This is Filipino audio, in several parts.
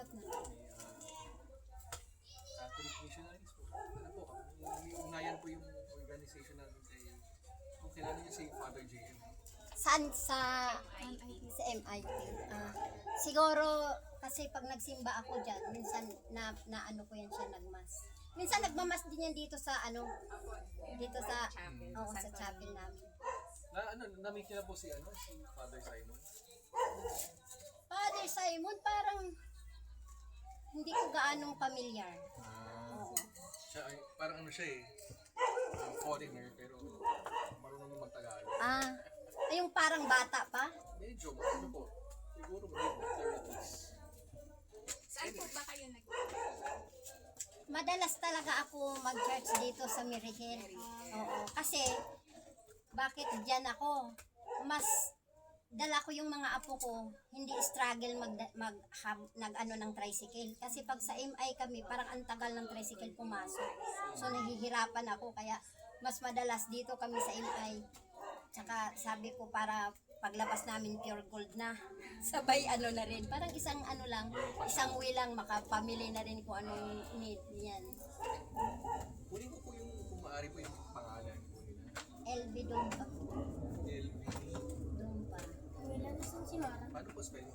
sikat na. Catholic Missionaries po. Ano po, may ugnayan po yung organization namin kay, kung kailangan niyo si Father JM. Saan? Sa MIT. Siguro, kasi pag nagsimba ako dyan, minsan na ano ko yan siya nagmas. Minsan nagmamas din yan dito sa dito sa, sa chapel namin. Na-meet niyo na po si Father Simon. Father Simon, parang hindi ko gaanong pamilyar. Oo. Siya ay, parang siya foreigner, pero marunong naman Tagalog. Yung parang bata pa? Medyo, po, siguro maybe 30s. Saan po ba kayo Madalas talaga ako mag-church dito sa Mirihel. Oo. Kasi, bakit dyan ako? Mas dala ko yung mga apo ko, hindi struggle nag-ano ng tricycle. Kasi pag sa MI kami, parang ang tagal ng tricycle pumasok. So, nahihirapan ako. Kaya, mas madalas dito kami sa MI. Tsaka, sabi ko, para paglabas namin pure gold na. Sabay na rin. Parang isang way lang, makapamili na rin kung anong need niyan. Kunin ko po kung maaari po yung pangalan po nila. LB Dompa. LB. Dompa. Wala na si Mara. Paano po spell?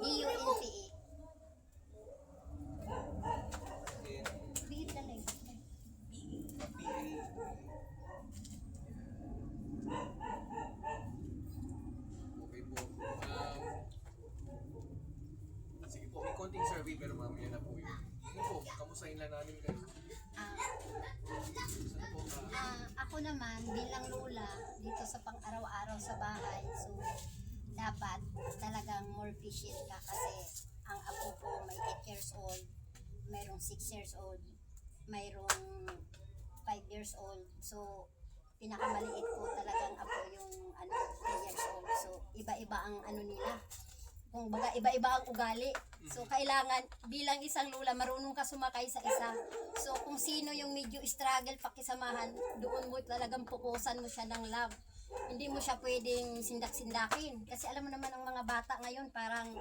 DUNCE. Bigit na lang. Okay po. Sige po, may konting survey pero mamaya na po yun. Ano po, kamustahin lang namin kayo. Saan po Ako naman, bilang lola, dito sa pang-araw-araw sa bahay, so dapat talagang more patient ka kasi ang apo ko may 8 years old, mayroong 6 years old, mayroong 5 years old. So, pinakamaliit ko talagang apo yung 3 years old. So, iba-iba ang nila. Kung baga, iba-iba ang ugali. So, kailangan, bilang isang lula, marunong ka sumakay sa isa. So, kung sino yung medyo struggle pakisamahan, doon mo talagang pukusan mo siya ng love. Hindi mo siya pwedeng sindak-sindakin. Kasi alam mo naman ang mga bata ngayon, parang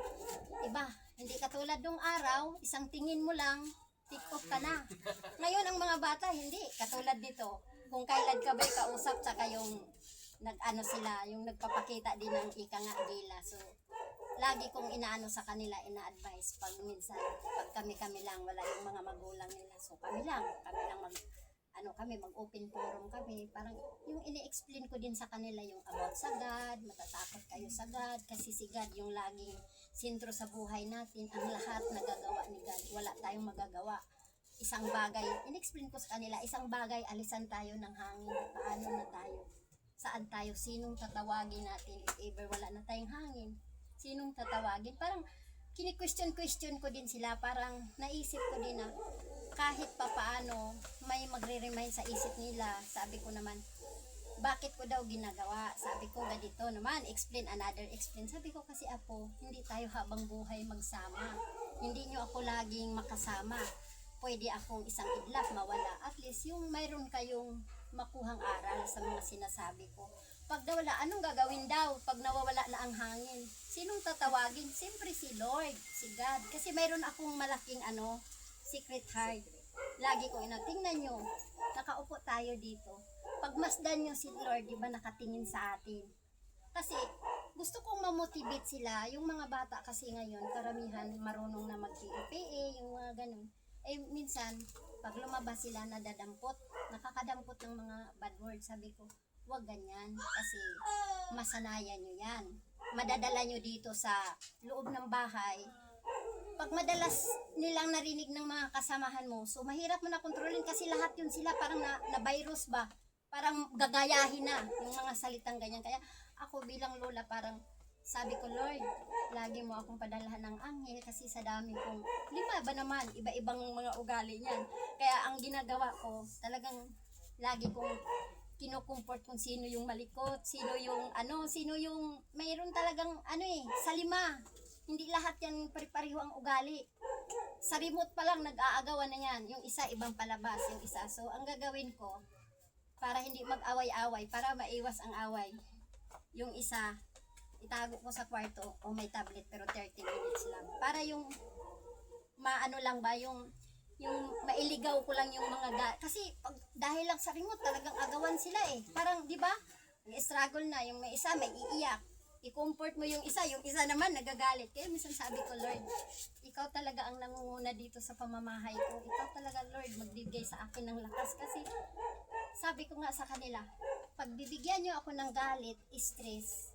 iba. Hindi katulad nung araw, isang tingin mo lang, tick off ka na. Ngayon, ang mga bata, hindi. Katulad dito, kung kailan ka ba'y kausap, saka yung sila, yung nagpapakita din ng ika nga gila. So, lagi kong inaano sa kanila, ina-advise pag minsan, pag kami lang, wala yung mga magulang nila. So, kami lang mag-open forum kami. Parang yung ini-explain ko din sa kanila yung about sa God, matatakot kayo sa God, kasi si God yung laging sentro sa buhay natin. Ang lahat nagagawa ni God, wala tayong magagawa. Isang bagay, in-explain ko sa kanila, isang bagay, alisan tayo ng hangin. Paano na tayo? Saan tayo? Sinong tatawagin natin if ever wala na tayong hangin? Sinong tatawagin? Parang kini-question ko din sila. Parang naisip ko din na kahit pa paano may magre-remind sa isip nila. Sabi ko naman, bakit ko daw ginagawa? Sabi ko, ganito naman, explain. Sabi ko kasi apo, hindi tayo habang buhay magsama. Hindi nyo ako laging makasama. Pwede akong isang idlap, mawala. At least yung mayroon kayong makuhang aral sa mga sinasabi ko. Pag nawala, anong gagawin daw pag nawawala na ang hangin? Sinong tatawagin? Siyempre si Lord, si God. Kasi mayroon akong malaking secret heart. Lagi ko tingnan nyo, nakaupo tayo dito. Pagmasdan nyo si Lord, di ba nakatingin sa atin? Kasi gusto kong mamotivate sila. Yung mga bata kasi ngayon, karamihan marunong na mag-PA, yung mga ganun. Minsan, pag lumabas sila, nakakadampot ng mga bad words. Sabi ko, huwag ganyan kasi masanayan nyo yan. Madadala nyo dito sa loob ng bahay. Pag madalas nilang narinig ng mga kasamahan mo, so mahirap mo na kontrolin kasi lahat yun sila parang na virus ba? Parang gagayahin na yung mga salitang ganyan. Kaya ako bilang lola parang sabi ko, Lord, lagi mo akong padalahan ng anghel kasi sa dami kong, 5 ba naman, iba-ibang mga ugali niyan. Kaya ang ginagawa ko, talagang lagi kong kinukumport kung sino yung malikot, sino yung mayroon talagang sa 5. Hindi lahat yan pare-pareho ang ugali. Sa remote pa lang nag-aagawan na yan. Yung isa ibang palabas, yung isa. So ang gagawin ko, para hindi mag-away-away, para maiwas ang away, yung isa itago ko sa kwarto o may tablet pero 30 minutes lang. Para yung maano lang ba yung mailigaw ko lang yung kasi pag, dahil lang sa remote talagang agawan sila eh. Parang 'di ba? Struggle na yung may isa may iiyak. I-comfort mo yung isa naman nagagalit. Kaya minsan sabi ko, Lord, ikaw talaga ang nangunguna dito sa pamamahay ko. Ikaw talaga, Lord, magbibigay sa akin ng lakas kasi sabi ko nga sa kanila, pag bibigyan niyo ako ng galit, stress,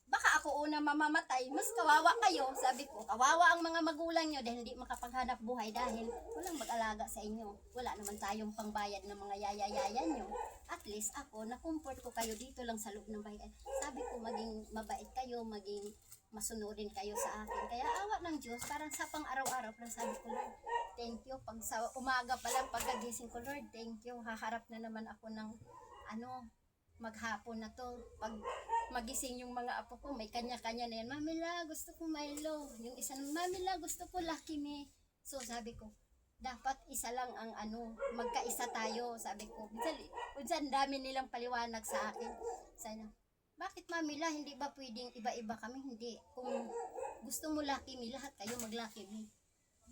baka ako una mamamatay, mas kawawa kayo. Sabi ko, kawawa ang mga magulang nyo dahil hindi makapaghanap buhay dahil walang mag-alaga sa inyo. Wala naman tayong pangbayad ng mga yaya-yaya nyo. At least ako, na-comfort ko kayo dito lang sa loob ng bahay. Sabi ko, maging mabait kayo, maging masunurin kayo sa akin. Kaya awa ng Diyos, parang sa pang araw-araw, parang sabi ko, Lord, thank you. Pag sa umaga pa lang, pagkagising ko, Lord, thank you. Haharap na naman ako ng, maghapon na to. Pag magising yung mga apo ko, may kanya-kanya na yan. Mamila, gusto ko Milo. Yung isa, Mamila, gusto ko Lucky Me. So, sabi ko, dapat isa lang ang magkaisa tayo. Sabi ko, minsan dami nilang paliwanag sa akin. Sana, bakit Mamila, hindi ba pwedeng iba-iba kami? Hindi. Kung gusto mo Lucky Me, lahat kayo mag-Lucky Me.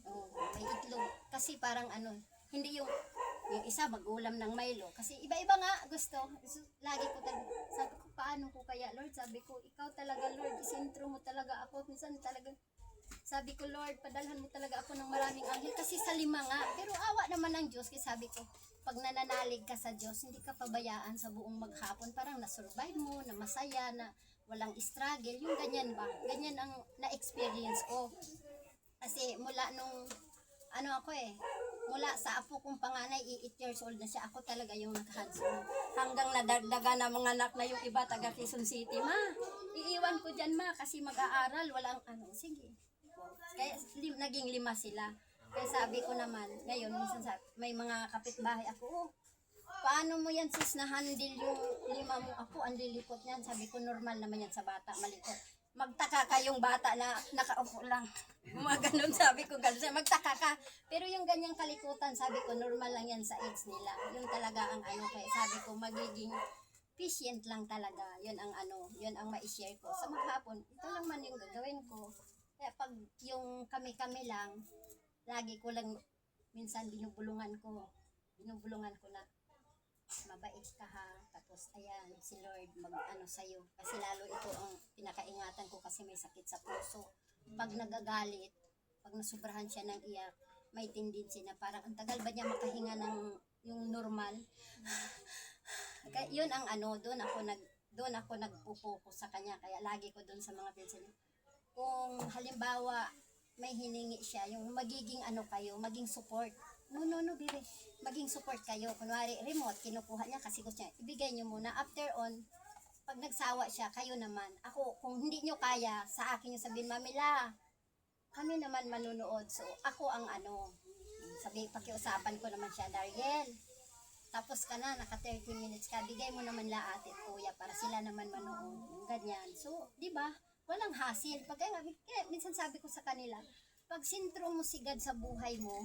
Oh, may itlog. Kasi parang hindi yung isa mag-ulam ng Milo. Kasi iba-iba nga gusto. So, lagi ko talaga, sabi ko, paano ko kaya, Lord? Sabi ko, ikaw talaga, Lord, isintro mo talaga ako. Minsan talaga, sabi ko, Lord, padalhan mo talaga ako ng maraming anghel. Kasi sa 5 nga. Pero awa naman ng Diyos. Kasi sabi ko, pag nananalig ka sa Diyos, hindi ka pabayaan sa buong maghapon. Parang na-survive mo, na masaya, na walang struggle. Yung ganyan ba? Ganyan ang na-experience ko. Kasi mula nung, mula sa apo kong panganay, 8 years old na siya, ako talaga yung nag-hands-on. Hanggang nadagdaga na mga anak na yung iba taga Quezon City, ma, iiwan ko dyan ma, kasi mag-aaral, walang sige. Kaya naging 5 sila. Kaya sabi ko naman, ngayon, minsan may mga kapitbahay ako, paano mo yan sis na-handle yung 5 mo ako, ang lilipot niyan. Sabi ko, normal naman yan sa bata, malikot. Magtaka ka yung bata na nakaupo lang. Mga ganun, sabi ko, ganun. Magtaka ka. Pero yung ganyang kalikutan, sabi ko, normal lang yan sa age nila. Yun talaga ang kaya sabi ko, magiging patient lang talaga. Yun ang yun ang ma-share ko. Sa maghapon, ito lang man yung gagawin ko. Kaya pag yung kami-kami lang, lagi ko lang, minsan binubulungan ko na, mabait ka ha, tapos ayan, si Lord sa'yo, kasi lalo ito ang pinakaingatan ko kasi may sakit sa puso. Pag nagagalit, pag nasubrahan siya ng iyak, may tendency na parang ang tagal ba niya makahinga ng yung normal. Kaya yun ang doon ako nagpo-focus sa kanya, kaya lagi ko doon sa mga pinsan niya. Kung halimbawa may hiningi siya, yung magiging kayo, maging support. No, bire. Maging support kayo. Kunwari, remote, kinukuha niya kasi gusto niya. Ibigay niyo muna. After on, pag nagsawa siya, kayo naman. Ako, kung hindi niyo kaya, sa akin yung sabihin, Mamila, kami naman manunood. So, ako ang pakiusapan ko naman siya, Dariel. Tapos ka na, naka 30 minutes ka, bigay mo naman ate at kuya para sila naman manood. Ganyan. So, di ba? Walang hassle. Kaya minsan sabi ko sa kanila, pag sintro mo si God sa buhay mo,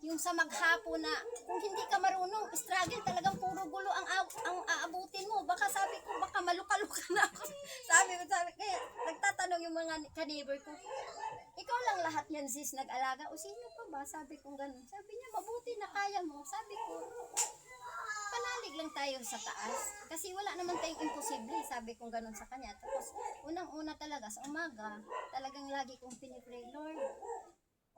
yung sa maghapon na, kung hindi ka marunong, struggle, talagang puro gulo ang aabutin mo. Baka sabi ko, baka maluka-luka na ako. sabi ko, kaya nagtatanong yung mga ka-neighbor ko, ikaw lang lahat yan sis nag-alaga, o sino pa ba? Sabi ko ganun. Sabi niya, mabuti na kaya mo. Sabi ko, panalig lang tayo sa taas. Kasi wala naman tayong imposible. Sabi ko ganun sa kanya. Tapos, unang-una talaga, sa umaga, talagang lagi kong pinipray, Lord,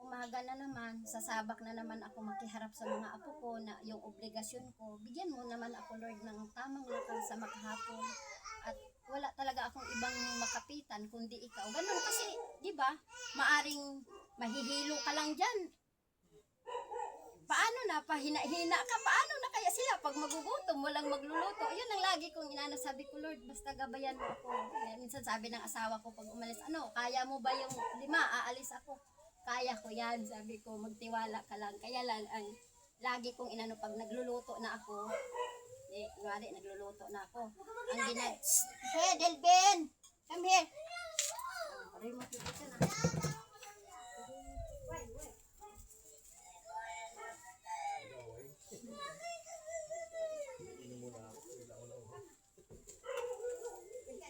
umaga na naman, sasabak na naman ako makiharap sa mga apo ko na yung obligasyon ko. Bigyan mo naman ako, Lord, ng tamang lakas sa maghapon. At wala talaga akong ibang makapitan kundi ikaw. Ganun kasi, di ba, maaring mahihilo ka lang dyan. Paano na, pahina-hina ka, paano na kaya sila pag magugutom, walang magluluto. Yun ang lagi kong sabi ko, Lord, basta gabayan mo ako. Minsan sabi ng asawa ko pag umalis, kaya mo ba yung 5, aalis ako. Kaya ko yan, sabi ko, magtiwala ka lang. Kaya lang, ang lagi kong pag nagluluto na ako, nagluluto na ako. Hey, Delben! Come here! Remote dito na.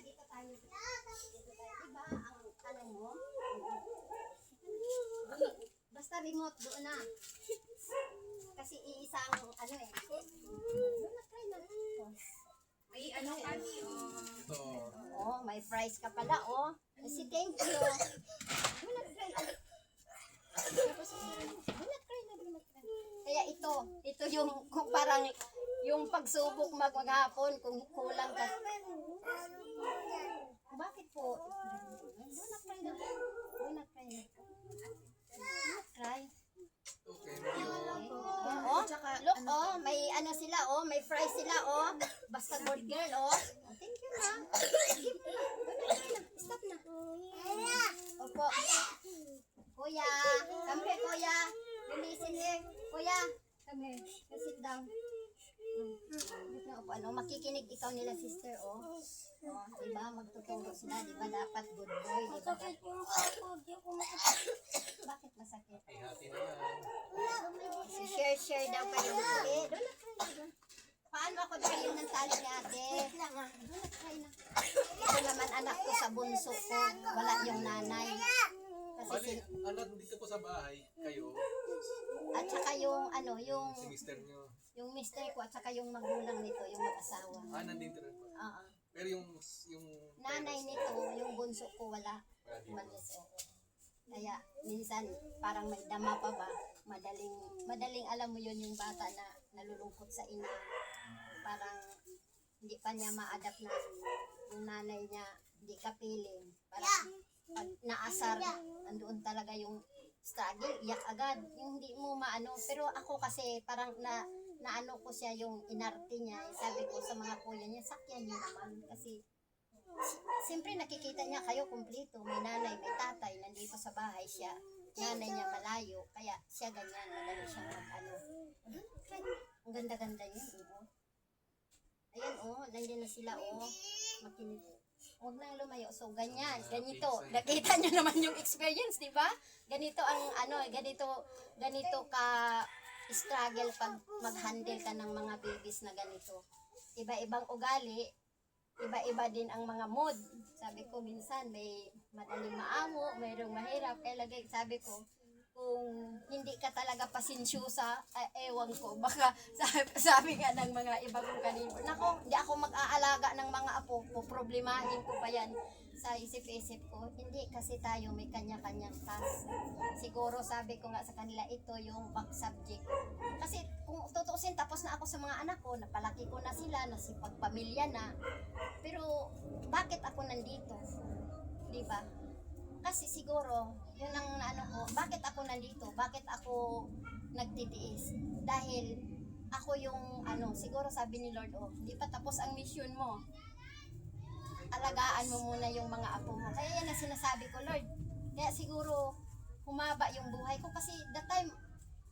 Dito tayo. Basta remote doon na. Kasi iisang ano eh. Doon na, try na. May ano kami, Ito. Oh, may prize ka pala, oh. Kasi thank you. Doon na, try na. Tapos, doon na, try na, doon na, try na. Kaya ito yung kung parang yung pagsubok maghapon kung kulang ka. Bakit po? Doon na, try na. Doon na, try na. Doon na, try. Okay, medyo. Oh, look, oh, may ano sila, oh, may fries sila, oh. Basta good girl, oh. Thank you, ma. Give na. Stop na. Opo. Kuya, come here, kuya. You listen here. Kuya, come here. You sit down. Opo, ano, makikinig ikaw nila, sister, oh. Oh, diba, magtuturo sila, diba, dapat good boy, diba? Bakit masakit? Okay, hati na yan. Si share daw kayo. Eh, doon na try na. Paano ako tayo ng tali ni ate? Doon na try na. Ito naman anak ko sa bunso ko. Wala yung nanay. Kasi Bali, anak, dito po sa bahay, kayo, at saka yung ano, si mister nyo. yung mister ko at saka yung magulang nito, yung mag-asawa. Nandito rin po. Oo. Pero yung Nanay nito, yung bunso ko wala. Umalis ako. Kaya minsan parang may dama pa ba, madaling alam mo yun yung bata na nalulungkot sa ina. Parang hindi pa niya ma-adapt na yung nanay niya, hindi kapiling. Parang pag naasar, andoon talaga yung struggle, iyak agad. Yung hindi mo maano. Pero ako kasi parang naano ko siya yung inarte niya. Sabi ko sa mga kuya niya, sakyan niyo naman. Kasi siyempre nakikita niya kayo kumpleto. May nanay, may tatay, nandito sa bahay siya. Nanay niya malayo. Kaya siya ganyan, madali siyang mag-ano. Ang ganda-ganda yun. Oh. Ayan oh, nandiyan na sila oh. Makinig. Huwag nang lumayo. So ganyan, ganito. Nakita niyo naman yung experience, di ba? Ganito ang ano, ganito ka struggle pag mag-handle ka ng mga babies na ganito. Iba-ibang ugali, iba-iba din ang mga mood. Sabi ko minsan may madaling maamo, mayroong mahirap. Kaya lagi sabi ko, kung hindi ka talaga pasensyosa, ewan ko, baka sabi nga ng mga iba kong kanino, nako, hindi ako mag-aalaga ng mga apo ko, problemahin ko pa yan sa isip-isip ko. Hindi, kasi tayo may kanya-kanyang task. Siguro sabi ko nga sa kanila, ito yung back subject. Kasi kung tutusin, tapos na ako sa mga anak ko, napalaki ko na sila, nasipagpamilya na. Pero, bakit ako nandito? Diba? Kasi siguro, yun ang ano ko, bakit ako nandito? Bakit ako nagtitiis? Dahil ako yung ano, siguro sabi ni Lord, oh, di pa tapos ang mission mo. Alagaan mo muna yung mga apo mo. Kaya yan ang sinasabi ko, Lord. Kaya siguro humaba yung buhay ko kasi that time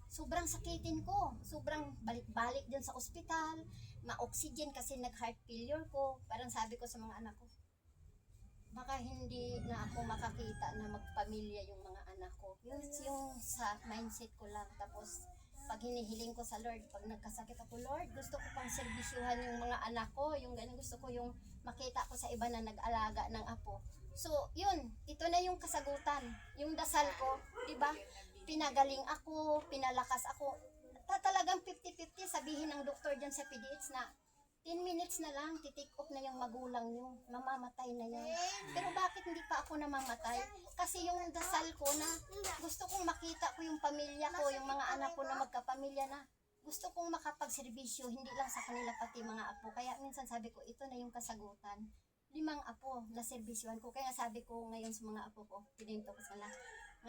sobrang sakitin ko. Sobrang balik-balik din sa ospital, ma-oxygen kasi nag-heart failure ko. Parang sabi ko sa mga anak ko, baka hindi na ako makakita na magpamilya yung mga anak ko. Yun yung sa mindset ko lang. Tapos, pag hinihiling ko sa Lord, pag nagkasakit ako, Lord, gusto ko pang serbisyuhan yung mga anak ko. Yung ganun, gusto ko yung makita ko sa iba na nag-alaga ng apo. So, yun. Ito na yung kasagutan. Yung dasal ko, di ba? Pinagaling ako, pinalakas ako. Talagang 50-50 sabihin ng doktor dyan sa PDH na 10 minutes na lang, titik off na yung magulang nyo. Mamamatay na yan. Pero bakit hindi pa ako namamatay? Kasi yung dasal ko na gusto kong makita ko yung pamilya ko, yung mga anak ko na magkapamilya na. Gusto kong makapagserbisyo, hindi lang sa kanila pati mga apo. Kaya minsan sabi ko, ito na yung kasagutan. 5 apo na serbisyuhan ko. Kaya sabi ko ngayon sa mga apo ko, pininto ko sila,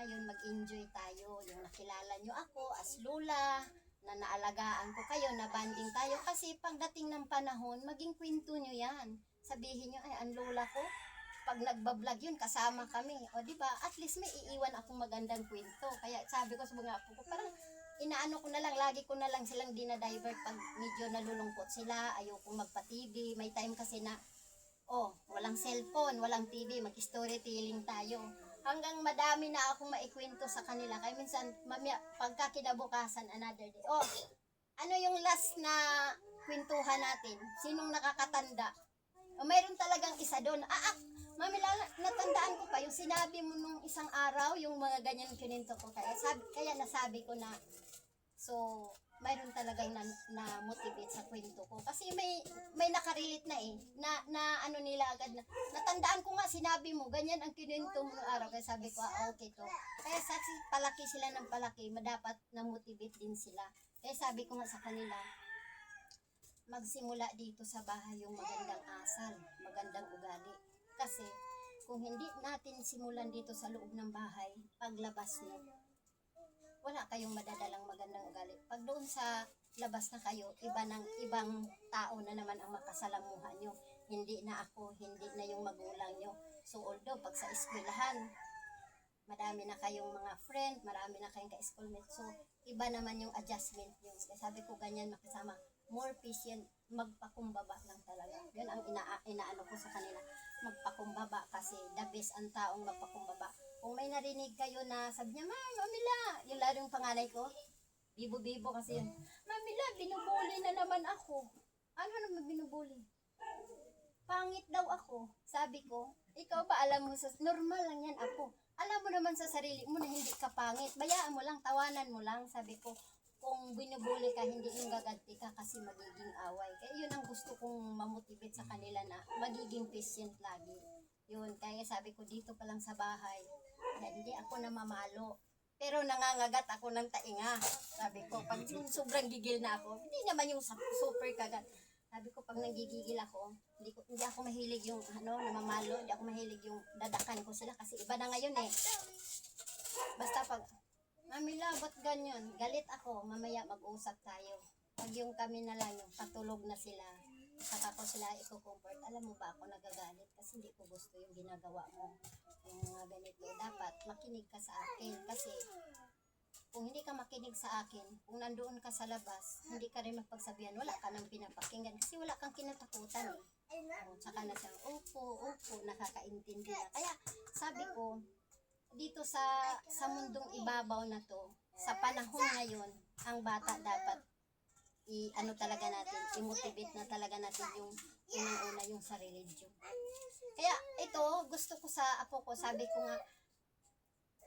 ngayon mag-enjoy tayo. Yung nakilala nyo ako as Lola, na naalagaan ko kayo, na banding tayo. Kasi pagdating ng panahon, maging kwento nyo yan. Sabihin nyo, ay, ang lola ko, pag nagbablog yun, kasama kami. O diba, at least may iiwan akong magandang kwento. Kaya sabi ko sa mga apo ko, parang inaano ko na lang, lagi ko na lang silang dinadivert pag medyo nalulungkot sila, ayoko magpa-TV. May time kasi na, walang cellphone, walang TV, mag-storytelling tayo. Hanggang madami na akong maikwento sa kanila. Kaya minsan, pagka kinabukasan, another day. Ano yung last na kwentuhan natin? Sinong nakakatanda? Mayroon talagang isa doon. Mami, natandaan ko pa yung sinabi mo nung isang araw, yung mga ganyan kininto ko, kaya nasabi ko na, so, mayroon talagang na motivate sa kwento ko. Kasi may nakarelate na eh, na ano nila agad na, natandaan ko nga, sinabi mo, ganyan ang kininto mo nung araw. Kaya sabi ko, okay to. Kaya sa palaki sila ng palaki, dapat na-motivate din sila. Kaya sabi ko nga sa kanila, magsimula dito sa bahay yung magandang asal, magandang ugali. Kasi, kung hindi natin simulan dito sa loob ng bahay, paglabas nyo, wala kayong madadalang magandang ugali. Pag doon sa labas na kayo, ibang tao na naman ang makasalamuhan nyo. Hindi na ako, hindi na yung magulang nyo. So, although, pag sa eskwelahan, marami na kayong mga friend, marami na kayong ka-schoolmate. So, iba naman yung adjustment nyo. Kaya sabi ko, ganyan makasama. More patient, magpakumbaba lang talaga. Yun ang inaano ko sa kanila. Magpakumbaba kasi the best ang taong magpakumbaba. Kung may narinig kayo na sabi niya, Mamila, yung lalo yung panganay ko, bibo-bibo kasi yun. Mamila, binubuli na naman ako. Ano naman binubuli? Pangit daw ako. Sabi ko, ikaw ba alam mo, normal lang yan ako. Alam mo naman sa sarili mo na hindi ka pangit. Bayaan mo lang, tawanan mo lang. Sabi ko, kung binubuli ka, hindi yung gaganti ka kasi magiging away. Kaya yun ang gusto kong mamotivate sa kanila na magiging patient lagi. Yun, kaya sabi ko dito pa lang sa bahay, na hindi ako namamalo. Pero nangangagat ako ng tainga. Sabi ko, pag sobrang gigil na ako, hindi naman yung super kagat. Sabi ko, pag nagigigil ako, hindi ako mahilig yung namamalo, hindi ako mahilig yung dadakan ko sila kasi iba na ngayon eh. Basta pag, Mamila, ba't ganyan? Galit ako, mamaya mag-usap tayo. Pag yung kami na lang, yung patulog na sila, saka ko sila i-comfort. Alam mo ba ako nagagalit kasi hindi ko gusto yung ginagawa mo. Yung mga ganito, dapat makinig ka sa akin kasi kung hindi ka makinig sa akin, kung nandoon ka sa labas, hindi ka rin mapagsabihan, wala ka nang pinapakinggan kasi wala kang kinatakutan eh. Saka na siyang, opo, nakakaintindi na. Kaya sabi ko, dito sa mundong ibabaw na to, sa panahon ngayon, ang bata dapat talaga natin, i-motivate na talaga natin yung unang-una yung sa religion. Kaya ito, gusto ko sa apo ko, sabi ko nga,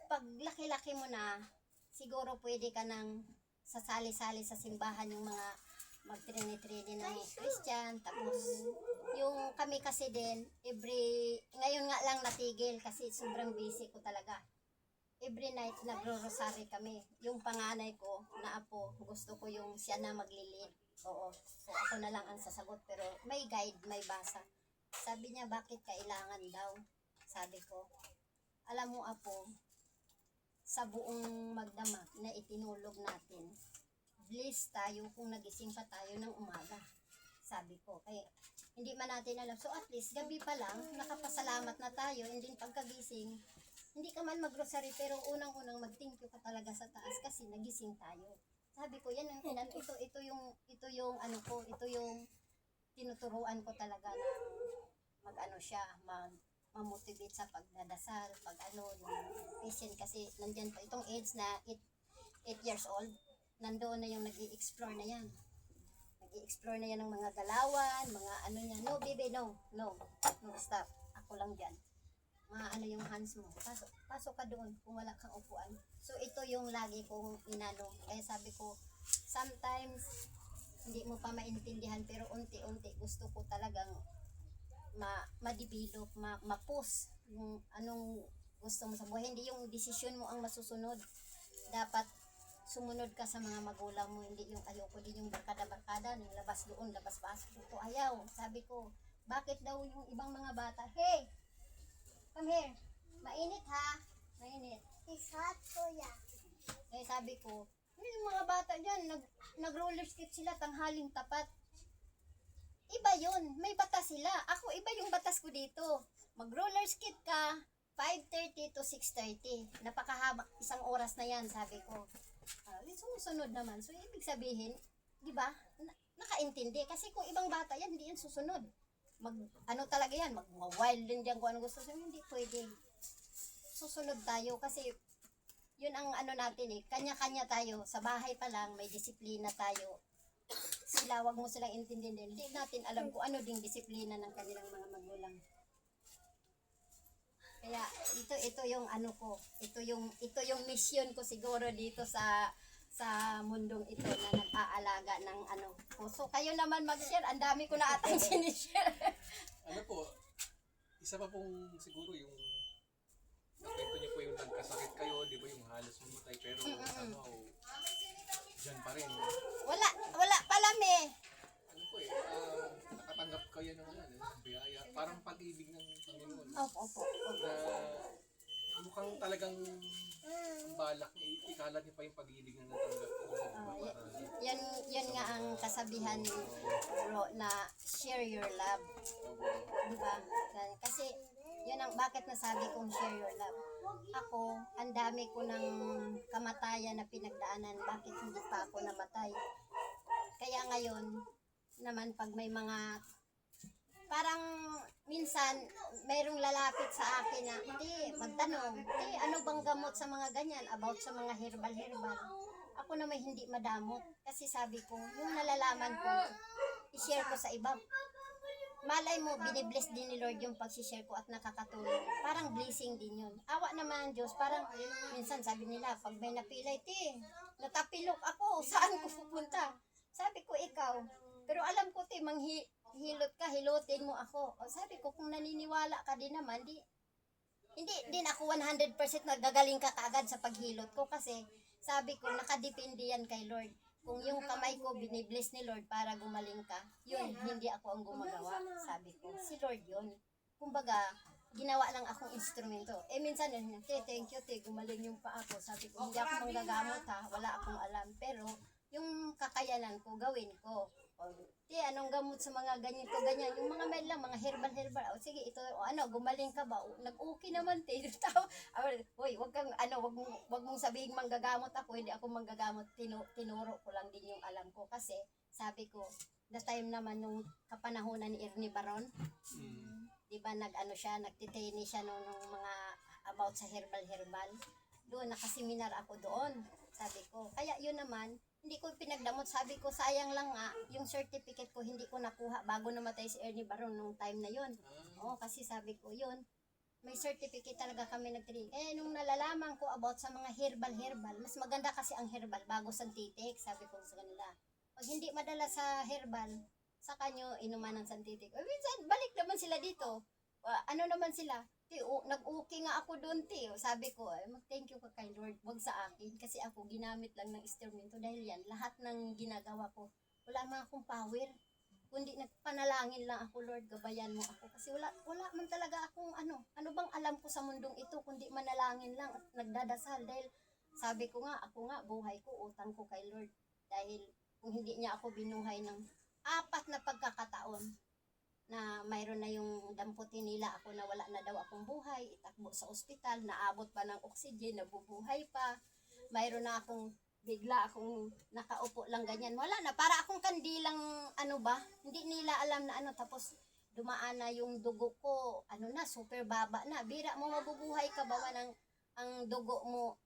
pag laki-laki mo na, siguro pwede ka nang sasali-sali sa simbahan yung mga mag-trini-trini ng Christian, tapos yung kami kasi din, ngayon nga lang natigil kasi sobrang busy ko talaga. Every night nagro-rosary kami. Yung panganay ko na apo, gusto ko yung siya na maglilid. Oo. So ako na lang ang sasagot pero may guide, may basa. Sabi niya, bakit kailangan daw? Sabi ko, alam mo apo, sa buong magdamag na itinulog natin, bliss tayo kung nagising pa tayo ng umaga. Sabi ko, kaya hindi man natin alam. So at least, gabi pa lang, nakapasalamat na tayo, and then pagkagising, hindi ka man mag-rosary, pero unang-unang mag-thank you ka talaga sa taas kasi nagising tayo. Sabi ko, yan ang ito yung ito yung tinuturuan ko talaga na ma-motivate sa pagdadasal, yung patient kasi nandyan pa itong age na 8 years old, nandoon na yung nag-i-explore na yan. Nag-i-explore na yan ng mga galawan, mga niya. No, baby, no, stop. Ako lang dyan. Mga yung hands mo. Pasok ka doon kung wala kang upuan. So, ito yung lagi kong kaya sabi ko, sometimes, hindi mo pa maintindihan, pero unti-unti gusto ko talagang ma-develop, ma-push yung anong gusto mo sa buhay. Hindi yung desisyon mo ang masusunod. Dapat sumunod ka sa mga magulang mo, hindi yung ayoko din yung barkada-barkada, yung labas doon, labas-pasok. Ito ayaw. Sabi ko, bakit daw yung ibang mga bata, hey, come here, mainit ha, mainit. It's hot kuya. Eh sabi ko, yung mga bata dyan, nag-roller skate sila tanghaling tapat. Iba yun, may batas sila. Ako, iba yung batas ko dito. Mag-roller skate ka, 5:30 to 6:30. Napakahaba, 1 oras na yan, sabi ko. Sumusunod naman. So, ibig sabihin, di ba, nakaintindi. Kasi kung ibang bata yan, hindi yan susunod. Talaga yan, mag-wild din dyan kung ano gusto. So, hindi pwede. Susunod tayo kasi yun ang natin eh. Kanya-kanya tayo. Sa bahay pa lang, may disiplina tayo. Sila, wag mo silang intindihin din. Hindi natin alam kung ano ding disiplina ng kanilang mga magulang. Kaya, ito yung ano ko. Ito yung mission ko siguro dito sa mundong ito na nag-aalaga ng ano. So kayo naman mag-share. Ang dami ko na atang sinishare. Ano po, isa pa pong siguro yung nakwento niyo po yung nagkasakit kayo, di ba yung halos mamatay, pero somehow, dyan pa rin. Wala pala me. Ano po nakatanggap kayo ng biyaya, parang pag-ibig ng Panginoon. Opo. Na mukhang talagang ang balak niya, ikalat niya pa yung pag-ibig na natanggap ko. Yan nga ang kasabihan bro na share your love. Diba? Kasi yun ang bakit nasabi kong share your love. Ako, ang dami ko ng kamatayan na pinagdaanan. Bakit hindi pa ako namatay? Kaya ngayon, naman pag may mga parang minsan mayroong lalapit sa akin na magtanong, ano bang gamot sa mga ganyan about sa mga herbal. Ako na may hindi madamot kasi sabi ko, yung nalalaman ko, i-share ko sa iba. Malay mo, binibless din ni Lord yung pag-share ko at nakakatulong. Parang blessing din yun. Awa naman Diyos, parang minsan sabi nila, pag may napilay, natapilok ako, saan ko pupunta? Sabi ko, ikaw. Pero alam ko, hilot ka, hilutin mo ako. O sabi ko, kung naniniwala ka din naman, hindi din ako 100% nagagaling ka kaagad sa paghilot ko kasi sabi ko, nakadepende yan kay Lord. Kung yung kamay ko binibless ni Lord para gumaling ka, yun, hindi ako ang gumagawa. Sabi ko, si Lord yun. Kumbaga, ginawa lang akong instrumento. Minsan, thank you, gumaling yung paa ko. Sabi ko, hindi ako manggagamot ha, wala akong alam. Pero, yung kakayanan ko, gawin ko. Anong gamot sa mga ganyan. Yung mga may lang, mga herbal. O sige, ito, gumaling ka ba? Nag-okay naman, Hoy, wag mong sabihin manggagamot ako, hindi ako manggagamot. Tinuro ko lang din yung alam ko. Kasi, sabi ko, the time naman nung kapanahonan ni Ernie Baron, di ba nagtitini siya nung mga about sa herbal. Doon, nakaseminar ako doon. Sabi ko, kaya yun naman, hindi ko pinagdamot. Sabi ko, sayang lang nga, yung certificate ko hindi ko nakuha bago namatay si Ernie Baron nung time na yun. Kasi sabi ko, yun, may certificate talaga kami nagtinig. Nung nalalaman ko about sa mga herbal, mas maganda kasi ang herbal bago santitik, sabi ko sa kanila. Pag hindi madala sa herbal, sa kanyo, inuman ng santitik. Minsan, balik naman sila dito. Ano naman sila? Nag-okay nga ako doon, Sabi ko, mag-thank you ka kay Lord, wag sa akin. Kasi ako, ginamit lang ng instrumento. Dahil yan, lahat ng ginagawa ko, wala man akong power. Kundi nagpanalangin lang ako, Lord, gabayan mo ako. Kasi wala man talaga akong ano bang alam ko sa mundong ito, kundi manalangin lang at nagdadasal. Dahil sabi ko nga, ako nga, buhay ko, utang ko kay Lord. Dahil kung hindi niya ako binuhay ng 4 na pagkakataon, na mayroon na yung damputin nila ako na wala na daw akong buhay, itakbo sa ospital, naabot pa ng oxygen, nabubuhay pa. Mayroon na akong bigla akong nakaupo lang ganyan. Wala na, para akong kandilang hindi nila alam na tapos dumaan na yung dugo ko, super baba na. Bira mo, mabubuhay ka ba ang dugo mo,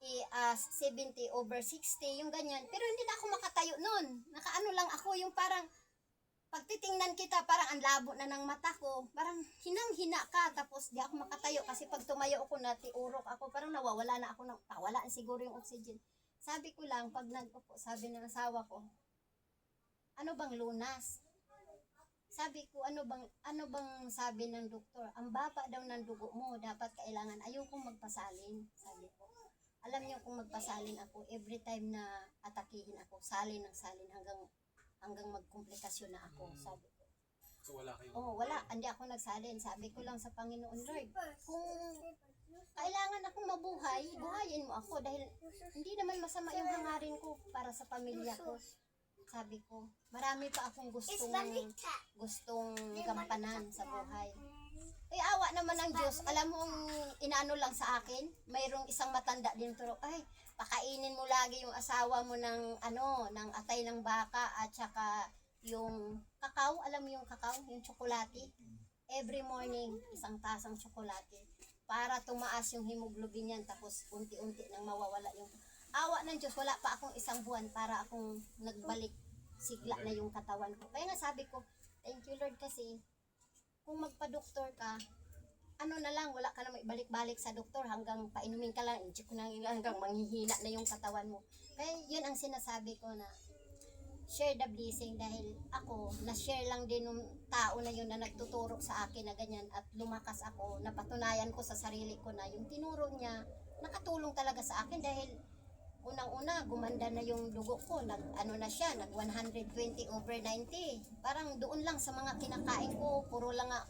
70/60, yung ganyan. Pero hindi na ako makatayo nun. Nakaano lang ako, yung parang pag titingnan kita, parang ang labo na ng mata ko. Parang hinang-hina ka. Tapos di ako makatayo. Kasi pag tumayo ako, natiurok ako. Parang nawawala na ako. Wala siguro yung oxygen. Sabi ko lang, pag nag-upo, sabi ng asawa ko, ano bang lunas? Sabi ko, ano bang sabi ng doktor? Ang baba daw ng dugo mo. Dapat kailangan. Ayokong magpasalin. Sabi ko. Alam niyo kung magpasalin ako, every time na atakihin ako, salin hanggang magkomplikasyon na ako, sabi ko. So wala kayo? Wala. Hindi ako nagsalin. Sabi ko lang sa Panginoon, Lord, kung kailangan akong mabuhay, buhayin mo ako dahil hindi naman masama yung hangarin ko para sa pamilya ko. Sabi ko, marami pa akong gustong gampanan sa buhay. Awa naman ng Diyos, alam mong inaano lang sa akin, mayroong isang matanda din turo, pakainin mo lagi yung asawa mo ng atay ng baka at saka yung kakao, alam mo yung kakao, yung tsokolate. Every morning, isang tasang tsokolate para tumaas yung hemoglobin niyan, tapos unti-unti nang mawawala yung awa ng Diyos. Wala pa akong 1 buwan para akong nagbalik sigla na yung katawan ko. Kaya nga sabi ko, thank you Lord, kasi kung magpa-doktor ka, lang, wala ka na maibalik-balik sa doktor hanggang painumin ka lang, inject ko na hanggang manghihina na yung katawan mo. Kaya yun ang sinasabi ko na share the blessing dahil ako, na-share lang din ng tao na yun na nagtuturo sa akin na ganyan at lumakas ako, napatunayan ko sa sarili ko na yung tinuro niya, nakatulong talaga sa akin dahil unang-una, gumanda na yung dugo ko, nag 120/90. Parang doon lang sa mga kinakain ko, puro nga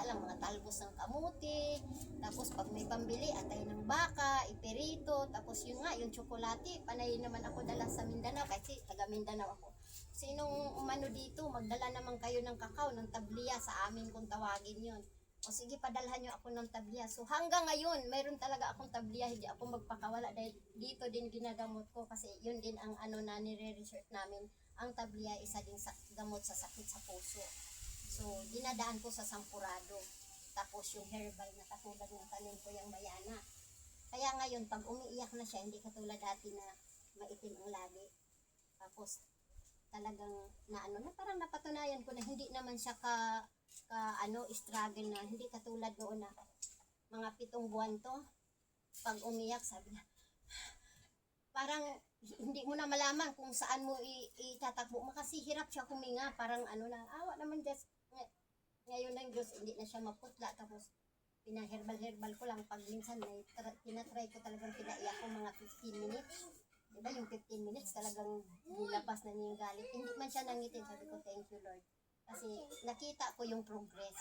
lang mga talbos ng kamuti, tapos pag may pambili, atay ng baka, iperito, tapos yun nga, yung tsokolate, panay naman ako dala sa Mindanao, kasi taga Mindanao ako. Sinong umano dito, magdala naman kayo ng kakao, ng tabliya, sa amin kung tawagin yun. O sige, padalhan nyo ako ng tabliya. So hanggang ngayon, mayroon talaga akong tabliya, hindi ako magpakawala dahil dito din ginagamot ko kasi yun din ang na nire-research namin. Ang tabliya, isa din sa gamot sa sakit sa puso. So dinadaan ko sa sampurado. Tapos yung herbal na katulad ng tanim ko yung bayana. Kaya ngayon, pag umiiyak na siya, hindi katulad dati na maitim ang labi. Tapos talagang na parang napatunayan ko na hindi naman siya struggle na hindi katulad noon na mga 7 buwan to pag umiyak sabi na parang hindi mo na malaman kung saan mo itatakbo kasi hirap siya huminga parang awa naman Diyos ngayon ng Diyos hindi na siya maputla tapos pinaherbal ko lang pag minsan tinatry ko talagang pinaiyak ko mga 15 minutes diba yung 15 minutes talagang nilabas na niya yung galit hindi man siya nangitin sabi ko thank you Lord kasi nakita ko yung progress.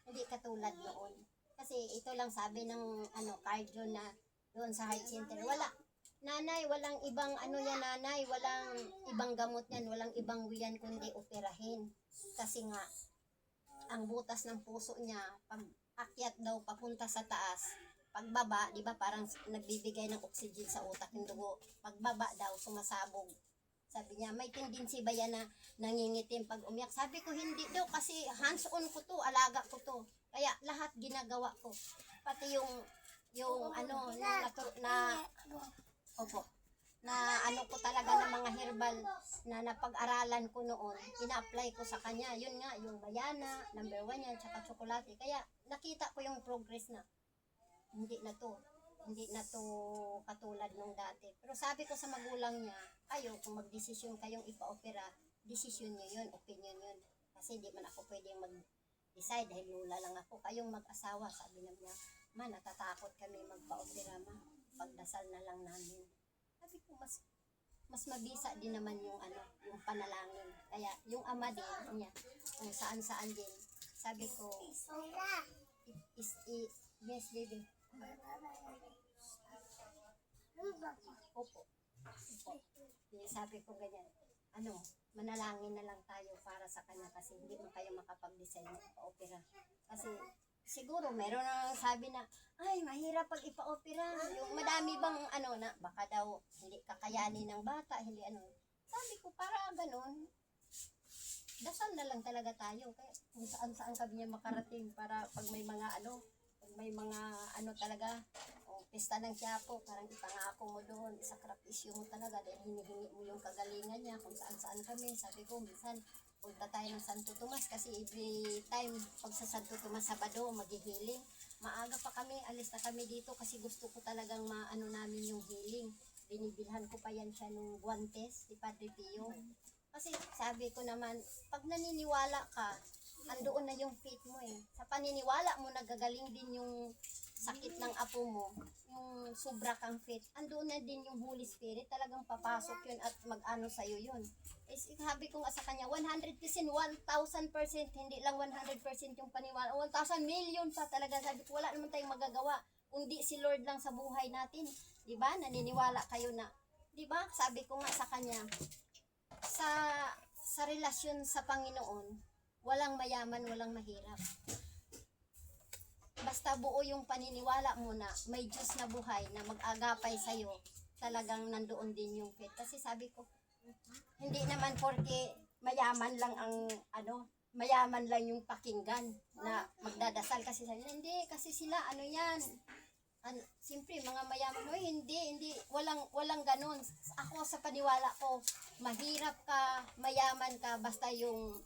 Hindi katulad noon. Kasi ito lang sabi ng cardio na doon sa heart center. Wala. Nanay, walang ibang nanay, walang ibang gamot yan, walang ibang wiyan kundi operahin. Kasi nga ang butas ng puso niya pag akyat daw papunta sa taas, pagbaba, di ba parang nagbibigay ng oxygen sa utak ng dugo. Pagbaba daw sumasabog. Sabi niya, may tendency ba yan na nangingitim pag umiyak? Sabi ko, hindi daw kasi hands-on ko to, alaga ko to. Kaya lahat ginagawa ko. Pati yung ko talaga ng mga herbal na napag-aralan ko noon, ina-apply ko sa kanya. Yun nga, yung bayana, number 1 yan, tsaka tsokolate. Kaya nakita ko yung progress na hindi na to katulad nung dati. Pero sabi ko sa magulang niya, kung magdesisyon kayong ipa-opera, desisyon niyo yun, opinion yun. Kasi hindi man ako pwedeng mag-decide dahil lula lang ako. Kayong mag-asawa, sabi niya, ma, natatakot kami magpa-opera, ma. Pagdasal na lang namin. Sabi ko, mas mabisa din naman yung yung panalangin. Kaya yung ama din niya, kung saan-saan din. Sabi ko, yes, baby. Opo. Sabi ko ganyan, manalangin na lang tayo para sa kanya kasi hindi mo kayo makapag-design ipa-opera. Kasi siguro meron na sabi na, ay mahirap pag ipa-opera. Yung madami bang baka daw hindi kakayanin ng bata, hindi Sabi ko para ganun, dasal na lang talaga tayo. Kaya kung saan kami niya makarating para pag may mga talaga, pista ng Quiapo, parang ipangako mo doon, isakripisyo mo talaga dahil hinihingi mo yung kagalingan niya kung saan kami. Sabi ko, minsan, punta tayo ng Santo Tomas kasi every time pag sa Santo Tomas Sabado, maghihiling. Maaga pa kami, alis na kami dito kasi gusto ko talagang namin yung healing. Binibilhan ko pa yan siya nung guantes, si Padre Pio. Kasi sabi ko naman, pag naniniwala ka, andoon na yung faith mo eh. Sa paniniwala mo, nagagaling din yung sakit ng apo mo, yung sobra kang faith, andoon na din yung Holy Spirit, talagang papasok yun at mag-ano sa'yo yun. Sabi ko nga sa kanya, 100%, 1,000%, hindi lang 100% yung paniwala, 1,000 million pa talaga. Sabi ko, wala naman tayong magagawa, kundi si Lord lang sa buhay natin. Diba? Naniniwala kayo na, diba? Sabi ko nga sa kanya, sa relasyon sa Panginoon, walang mayaman, walang mahirap. Basta buo yung paniniwala mo na may Diyos na buhay na mag-agapay sa'yo, talagang nandoon din yung faith. Kasi sabi ko, hindi naman porque mayaman lang mayaman lang yung pakinggan na magdadasal. Kasi sabi na, hindi, kasi sila, siyempre, mga mayaman, hindi, walang ganun. Ako sa paniwala ko, mahirap ka, mayaman ka, basta yung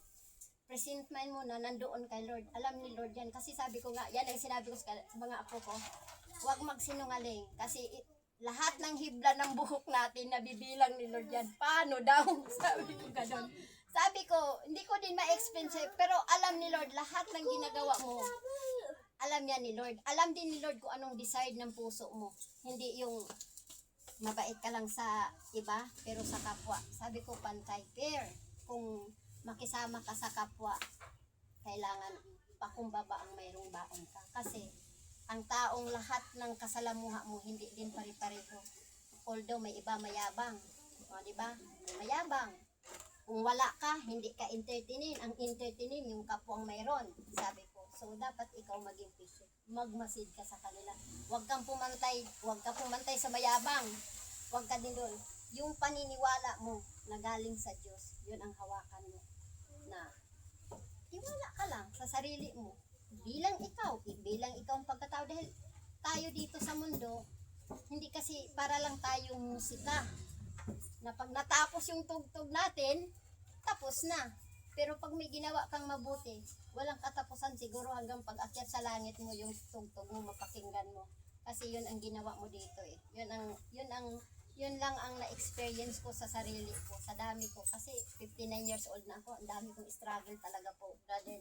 presentment mo na nandoon kay Lord. Alam ni Lord yan. Kasi sabi ko nga, yan ang sinabi ko sa mga apo ko, huwag magsinungaling. Kasi lahat ng hibla ng buhok natin, nabibilang ni Lord yan. Paano daw? Sabi ko gano'n. Sabi ko, hindi ko din ma-explain sa'yo, pero alam ni Lord, lahat ng ginagawa mo, alam yan ni Lord. Alam din ni Lord kung anong decide ng puso mo. Hindi yung mabait ka lang sa iba, pero sa kapwa. Sabi ko, pantay, fair. Kung makisama ka sa kapwa, kailangan pakumbaba ang mayroong baon ka. Kasi, ang taong lahat ng kasalamuha mo, hindi din pare-pareho. Although may iba mayabang. O, di ba? Mayabang. Kung wala ka, hindi ka entertainin. Ang entertainin, yung kapwang mayroon. Sabi ko, so dapat ikaw maging patient. Magmasid ka sa kanila. Huwag kang pumantay sa mayabang. Huwag ka din doon. Yung paniniwala mo na galing sa Diyos, yun ang hawakan mo. Na, tiwala ka lang sa sarili mo. Bilang ikaw ang pagkatao. Dahil tayo dito sa mundo, hindi kasi para lang tayong musika. Na pag natapos yung tugtog natin, tapos na. Pero pag may ginawa kang mabuti, walang katapusan siguro hanggang pag-akyat sa langit mo yung tugtog mo, mapakinggan mo. Kasi yun ang ginawa mo dito eh. Yun lang ang na-experience ko sa sarili ko, sa dami ko. Kasi 59 years old na ako, ang dami kong struggle talaga po, brother,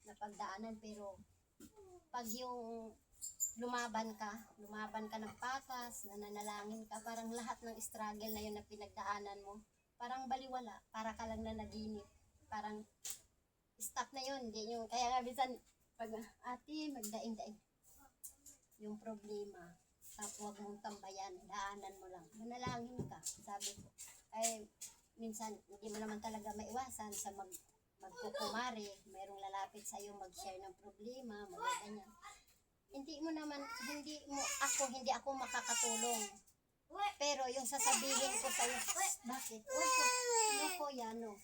na pagdaanan. Pero pag yung lumaban ka ng patas, nananalangin ka, parang lahat ng struggle na yun na pinagdaanan mo, parang baliwala, para ka lang na naginip. Parang stop na yun, hindi yung, kaya nga bisan, pag ate, magdaing-daing, yung problema, huwag mong tambayan, daanan mo lang, manalangin ka, sabi ko. Ay, minsan, hindi mo naman talaga maiwasan sa magkukumari, mayroong lalapit sa'yo mag-share ng problema, ganyan. Hindi ako makakatulong. Pero yung sasabihin ko sa'yo, bakit? No kuya, no.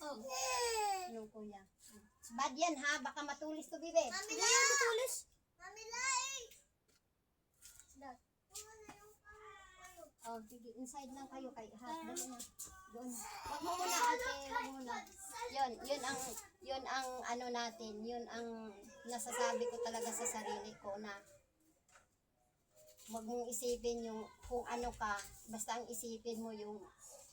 No kuya. Bad yan ha, baka matulis to, bibe. Mami Lai! Matulis! Mami Lai! Oh, sige, inside lang kayo kay ha. Dali na. Doon. Wag mo muna ate, wag mo na. Yun ang ano natin, yun ang nasasabi ko talaga sa sarili ko na wag mong isipin yung kung ano ka, basta ang isipin mo yung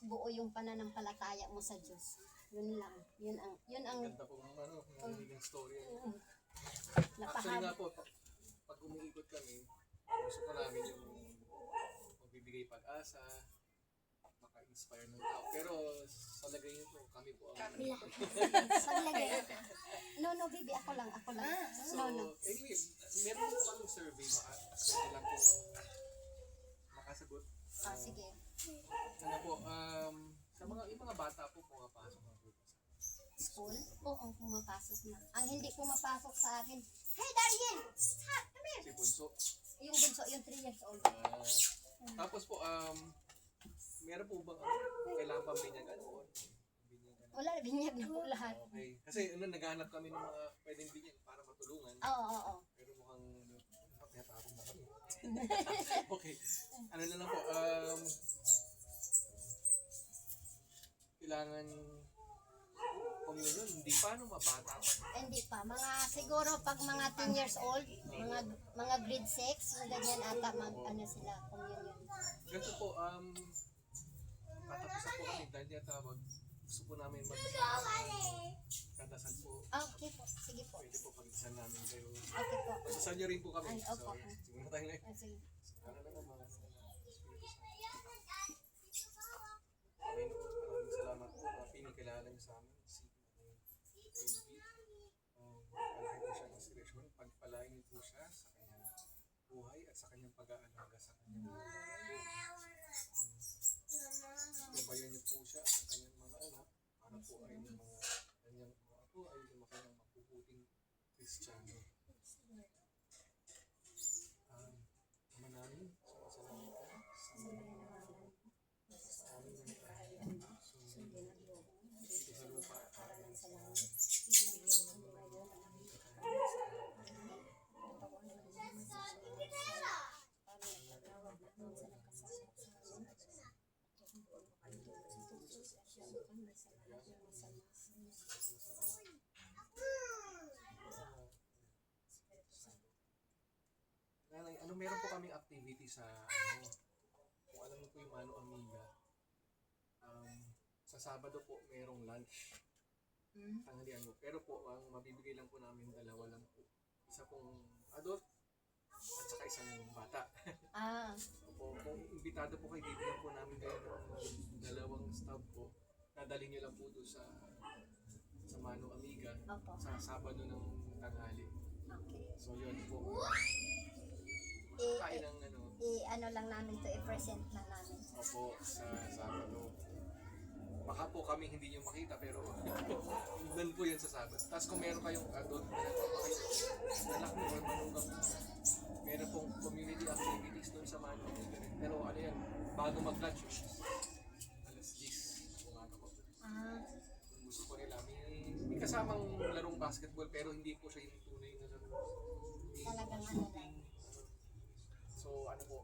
buo yung pananampalataya mo sa Diyos. Yun lang. Yun ang Ganda po ng narinig ng story. Actually napahaba. nga po, pag umiikot kami, gusto ko namin yung magbibigay pag-asa, maka-inspire ng tao. Pero sa lagay niyo po, kami po ang... Paglagay. No, baby, ako lang. So, No. anyway, meron po kaming survey, pwede lang po makasagot. Ah, sige. Ano po, sa mga bata po pumapasok na po sa School? Oo, pumapasok na. Ang hindi pumapasok sa akin, hey, Darian! Ha, come here! si Bunso. Yung bunso, yung 3 years old. Tapos po, meron po bang kailangan pang binyagan o binyagan? Wala, binyag na po lahat. Okay. Kasi naghahanap kami ng mga pwedeng binyan para matulungan. Oo. Pero mukhang natapong na kami. Okay. Ano na lang po, kailangan communion, hindi paano mabata pa. Hindi pa. Siguro pag mga 10 years old, mga grade 6, ganyan ata ano sila, communion. Ganito po, tatapos na po kami dahil yata gusto po namin kadasal po. Okay po, sige po. Pwede po pag-isal namin kayo. Okay po. Pag-isal niyo rin po kami. Ay, opo. So, siguro tayo na. Sige. Ano na naman. Maraming salamat po na pinikilala niyo sa amin. Si Palagi po siya ng inspirasyon. Pagpalain niyo po siya sa kanyang buhay at sa kanyang pag-aalaga sa kanyang gabayan niyo po siya at sa kanyang mga anak para po ay yung mga kanyang mga apo ay lumaki ng mapuputing Kristiyano. Ama namin, sumasalamat ka sa mga sa aming dito sa lupa para lang sa meron po kaming activity sa, kung alam mo po yung Mano Amiga, sa Sabado po, merong lunch. Tanghalian po. Pero po, ang mabibigay lang po namin dalawa lang po. Isa pong adult at saka isang bata. Ah, Opo, kung imbitado po kayo, bibigyan po namin kayo ng dalawang stub po. Nadali nyo lang po doon sa Mano Amiga opo. sa Sabado ng tanghali. Okay. So yun po. Eh, Kain ng ano, ano lang namin to, i-present lang namin. opo, sa Sabado. Baka po kami hindi nyo makita pero doon po yun sa Sabado. Tapos kung meron kayong adult na anak mo or manugang, meron pong community activities doon sa Mano Amiga rin. Pero ano yan, bago mag-lunch, alas 10 umaga po. Ah, Kung gusto po nila, may kasamang larong basketball pero hindi po siya yung tunay na laro. talagang ano lang. So ano po,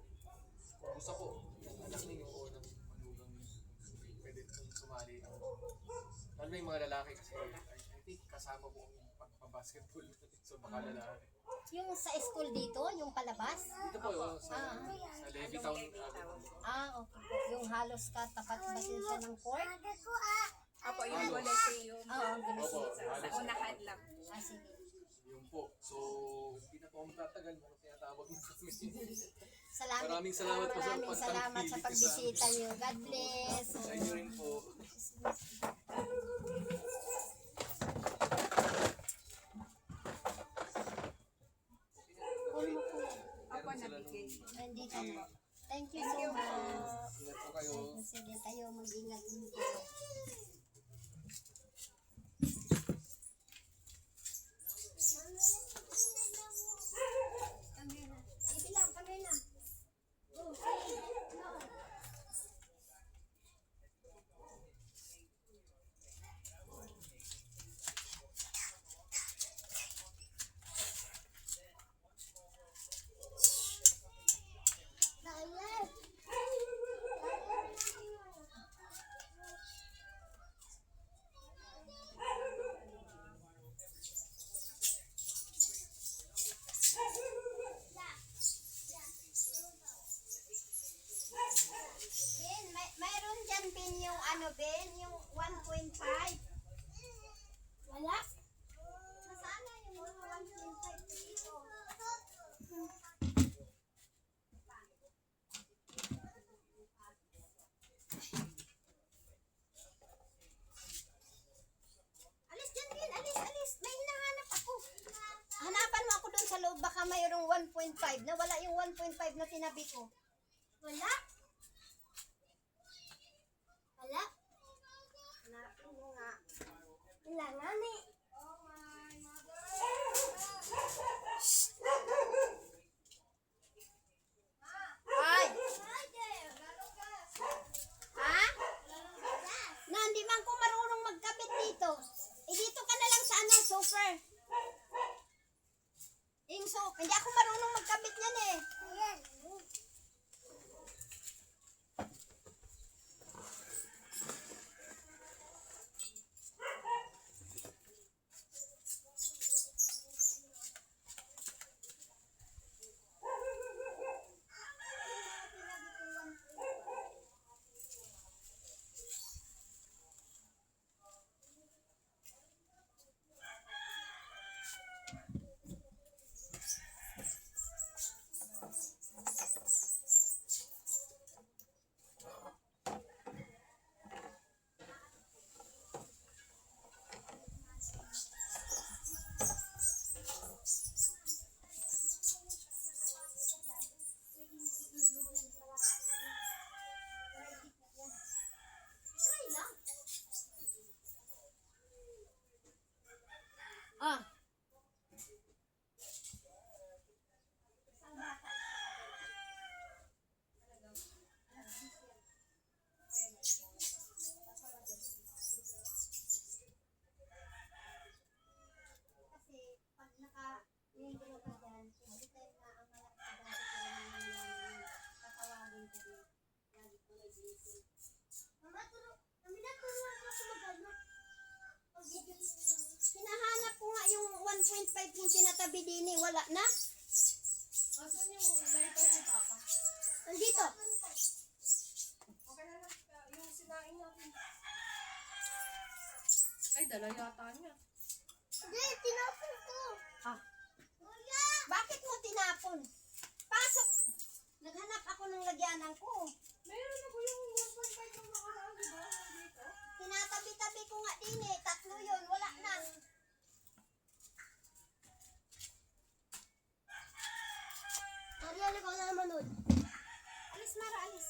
kung gusto po ng anak ninyo o ng manugang ninyo, pwede pong sumali. Lalo na yung mga lalaki kasi I think kasama po ang pagpabasketball. So baka lalaki. Yung sa school dito, yung palabas? Dito po yung sa Levittown. Okay po. Yung halos katapat ba din siya ng court? Ako yung Halos. Coliseum. Oo, Opo, Sa unahan lang. sige. Yung po. So, hindi na po ako magtatagal. Ano tinatawag mo kami? Salamat. Maraming salamat po sa Maraming salamat sa pag-activity pagbisita niyo. God bless. Sa inyo rin po. Puno po. Ako nabigay. Nandito po. Thank you so much. Ingat po kayo. Sige tayo, mag-ingat dito. Ibilang kami na. Ben, mayroon dyan, Ben, yung ano, Ben, yung 1.5. Wala? Nasaan na yung mga 1.5 dito? Alis dyan, Ben, alis. May hinahanap ako. Hanapan mo ako doon sa loob, baka mayroong 1.5 na wala yung 1.5 na tinabi ko. Wala? Wala? Hanapin mo nga. Kailangan eh. Ay! Ha? Na, hindi man ko marunong magkabit dito. Eh, dito ka na lang sa ano, sofa. Hindi ako marunong magkabit yan eh. Ay, dala yata niya. Hindi, tinapon ko. Ah. Bakit mo tinapon? Pasok. Naghanap ako ng lagyanan ko. Meron ako yung 1.5 yung nakaraan, di ba? Dito. Tinatabi-tabi ko nga din eh. 3 yun. Wala na. Ariel, ikaw na naman nun. Alis, Mara, alis.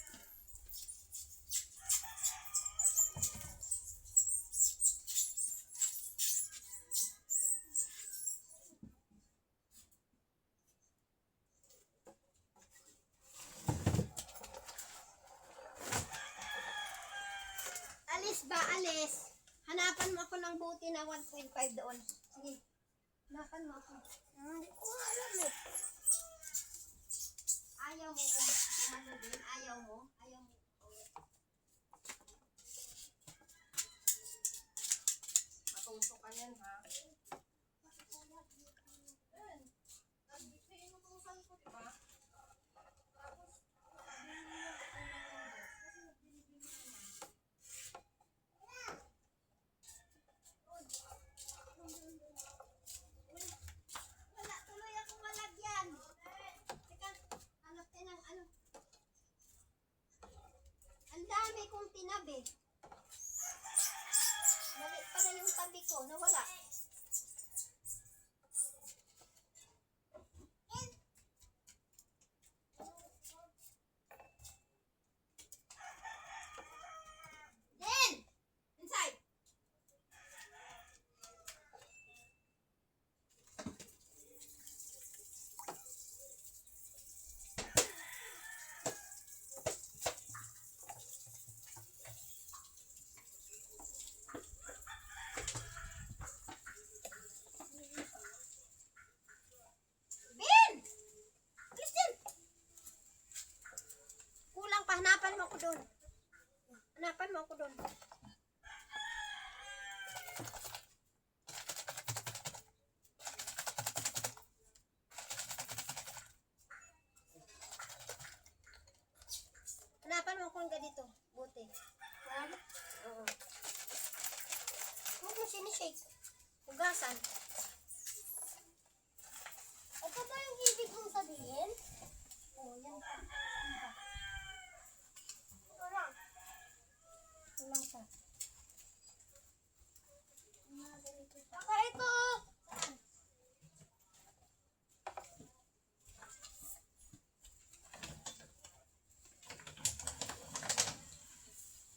Alis ba? Alis. Hanapan mo ako ng buti na 1.5 doon. Sige. Hanapan mo ako. Hindi ko alam eh. Ayaw mo kung ano din. Ayaw mo. Ayaw mo. Matusok ka yan, ha? Ayan. Inutusan ko, di ba? Wala tuloy akong malagyan. Teka, hanap tayo ng ano. Ang dami kong tinabi. Mali pala yung tabi ko. Nawala. Den! Inside! Ben! Christian! Kulang pa. Hanapan mo ako doon. Hanapan mo ako doon. Hanapan mo kung dito. Buti. Oo. Huwag mo sinishake. Hugasan. Ito ba yung ibig mong sabihin? Oo, yan pa. Yan pa. Ito lang. Ito lang pa. Saka ito! Saan?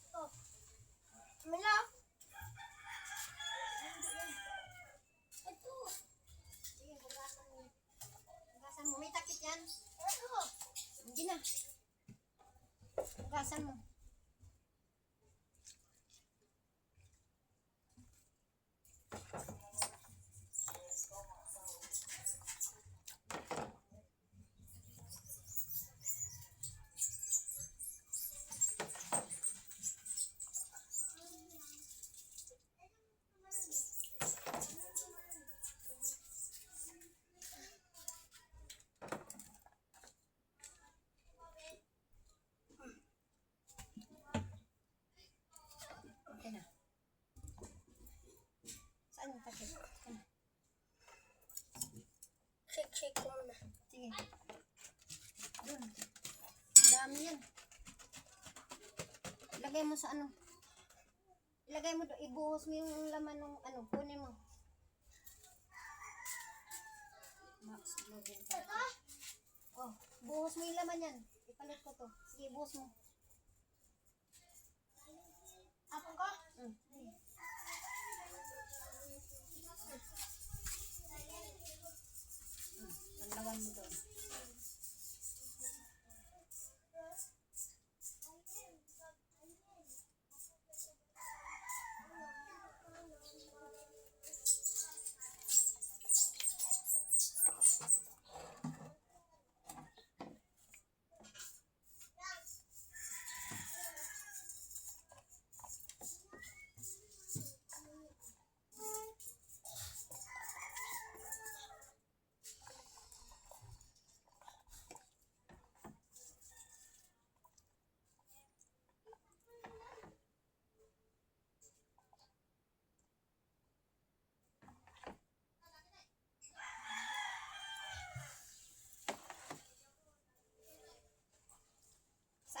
Ito. Mila. Ito. Sige, hugasan mo. Hugasan mo. May takip yan. Ito. Hindi na. Hugasan mo. Okay na. Saan yung takip? Saan? Shake ko muna. Sige. Doon. Dami yan. Ilagay mo sa ano. Ilagay mo doon. Ibuhos mo yung laman ng ano. Kunin mo. Max Logan. Oh, buhos mo yung laman yan. Ipalit ko to. Sige, buhos mo. Apong ko? Panlawan mo doon.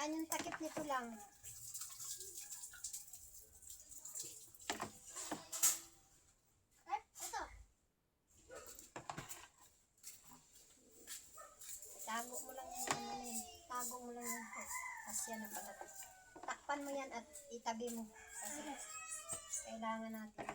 Saan yung takip nito lang? Ito. Tago mo lang yung ano yun. Tago mo lang yung kasi yan ang pala. Takpan mo yan at itabi mo. Kasi kailangan natin.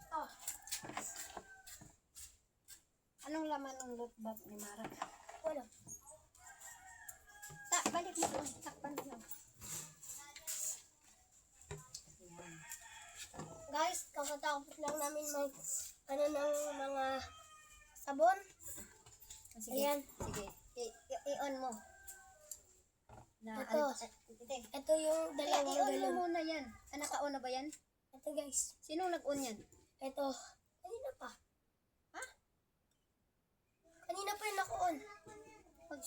Oh. Anong laman ng loot bag ni Mara? Wala. Balik mo doon. Takpan mo lang. Ayan. Guys, kakatapos lang namin mag ano ng mga sabon. Sige. Ayan. Sige. I-on mo. Na, Ito. Ite. Ito yung dalawang I-on mo galon. muna yan. Naka-on na ba yan? Ito guys. Sinong nag-on yan? Ito. Kanina pa. Ha? Kanina pa yung naka-on. Pag